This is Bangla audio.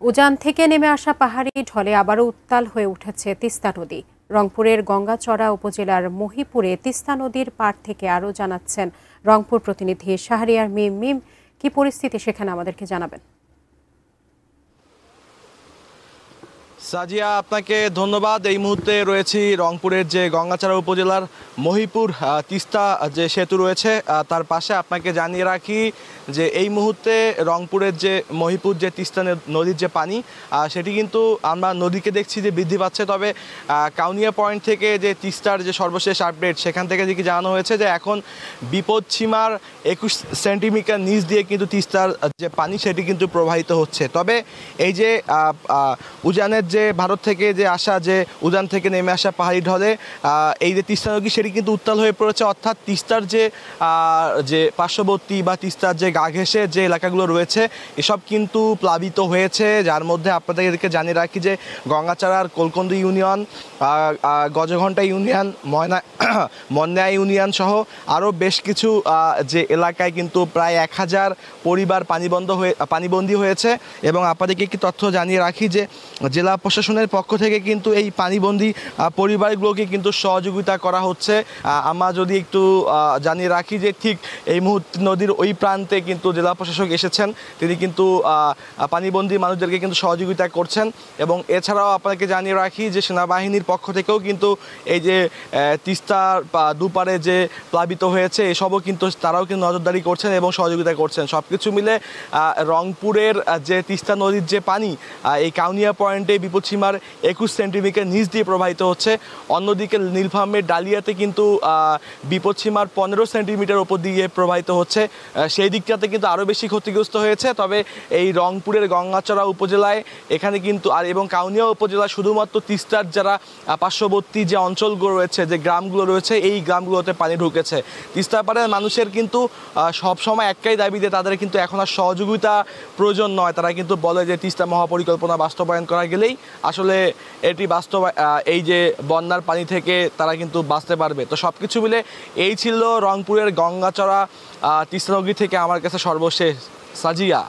উজান থেকে নেমে আসা পাহাড়ি ঢলে আবারও উত্তাল হয়ে উঠেছে তিস্তা নদী। রংপুরের গঙ্গাচড়া উপজেলার মহিপুরে তিস্তা নদীর পাড় থেকে আরও জানাচ্ছেন রংপুর প্রতিনিধি শাহরিয়ার মিম। মিম, কি পরিস্থিতি সেখানে আমাদেরকে জানাবেন। সাজিয়া, আপনাকে ধন্যবাদ। এই মুহূর্তে রয়েছি রংপুরের যে গঙ্গাচড়া উপজেলার মহিপুর তিস্তা যে সেতু রয়েছে তার পাশে। আপনাকে জানিয়ে রাখি যে এই মুহূর্তে রংপুরের যে মহিপুর যে তিস্তা নদীর যে পানি সেটি কিন্তু আমরা নদীকে দেখছি যে বৃদ্ধি পাচ্ছে। তবে কাউনিয়া পয়েন্ট থেকে যে তিস্তার যে সর্বশেষ আপডেট সেখান থেকে দেখি জানানো হয়েছে যে এখন বিপদ সীমার 21 সেন্টিমিটার নিচ দিয়ে কিন্তু তিস্তার যে পানি সেটি কিন্তু প্রবাহিত হচ্ছে। তবে এই যে উজানের যে ভারত থেকে যে আসা যে উজান থেকে নেমে আসা পাহাড়ি ঢলে এই যে তিস্তা নদী সেটি কিন্তু উত্তাল হয়ে পড়েছে। অর্থাৎ তিস্তার যে পার্শ্ববর্তী বা তিস্তার যে গা ঘেঁষে যে এলাকাগুলো রয়েছে এসব কিন্তু প্লাবিত হয়েছে। যার মধ্যে আপনাদেরকে জানিয়ে রাখি যে গঙ্গাচড়ার কোলকন্দু ইউনিয়ন, গজঘণ্টা ইউনিয়ন, মন্যা ইউনিয়ন সহ আরও বেশ কিছু যে এলাকায় কিন্তু প্রায় 1000 পরিবার পানিবন্দী হয়েছে। এবং আপনাদেরকে একটি তথ্য জানিয়ে রাখি যে জেলা প্রশাসনের পক্ষ থেকে কিন্তু এই পানিবন্দী পরিবারগুলোকে কিন্তু সহযোগিতা করা হচ্ছে। আমরা যদি একটু জানিয়ে রাখি যে ঠিক এই মুহূর্তে নদীর ওই প্রান্তে কিন্তু জেলা প্রশাসক এসেছেন, তিনি কিন্তু পানিবন্দী মানুষদেরকে কিন্তু সহযোগিতা করছেন। এবং এছাড়াও আপনাকে জানিয়ে রাখি যে সেনাবাহিনীর পক্ষ থেকেও কিন্তু এই যে তিস্তার দুপারে যে প্লাবিত হয়েছে এসবও কিন্তু তারাও কিন্তু নজরদারি করছেন এবং সহযোগিতা করছেন। সব কিছু মিলে রংপুরের যে তিস্তা নদীর যে পানি এই কাউনিয়া পয়েন্টে বিপদসীমার 21 সেন্টিমিটার নিচ দিয়ে প্রবাহিত হচ্ছে। অন্যদিকে নীলফামারীর ডালিয়াতে কিন্তু বিপদসীমার 15 সেন্টিমিটার ওপর দিয়ে প্রবাহিত হচ্ছে। সেই দিকটাতে কিন্তু আরও বেশি ক্ষতিগ্রস্ত হয়েছে। তবে এই রংপুরের গঙ্গাচড়া উপজেলায় এখানে কিন্তু এবং কাউনিয়া উপজেলায় শুধুমাত্র তিস্তার যারা পার্শ্ববর্তী যে অঞ্চলগুলো রয়েছে, যে গ্রামগুলো রয়েছে, এই গ্রামগুলোতে পানি ঢুকেছে। তিস্তা পাড়ের মানুষের কিন্তু সবসময় একটাই দাবি যে তাদের কিন্তু এখন আর সহযোগিতা প্রয়োজন নয়। তারা কিন্তু বলে যে তিস্তা মহাপরিকল্পনা বাস্তবায়ন করা গেলেই আসলে এটি এই যে বন্যার পানি থেকে তারা কিন্তু বাঁচতে পারবে। তো সব কিছু মিলে এই ছিল রংপুরের গঙ্গাচড়া তিস্তা নদী থেকে আমার কাছে সর্বশেষ। সাজিয়া।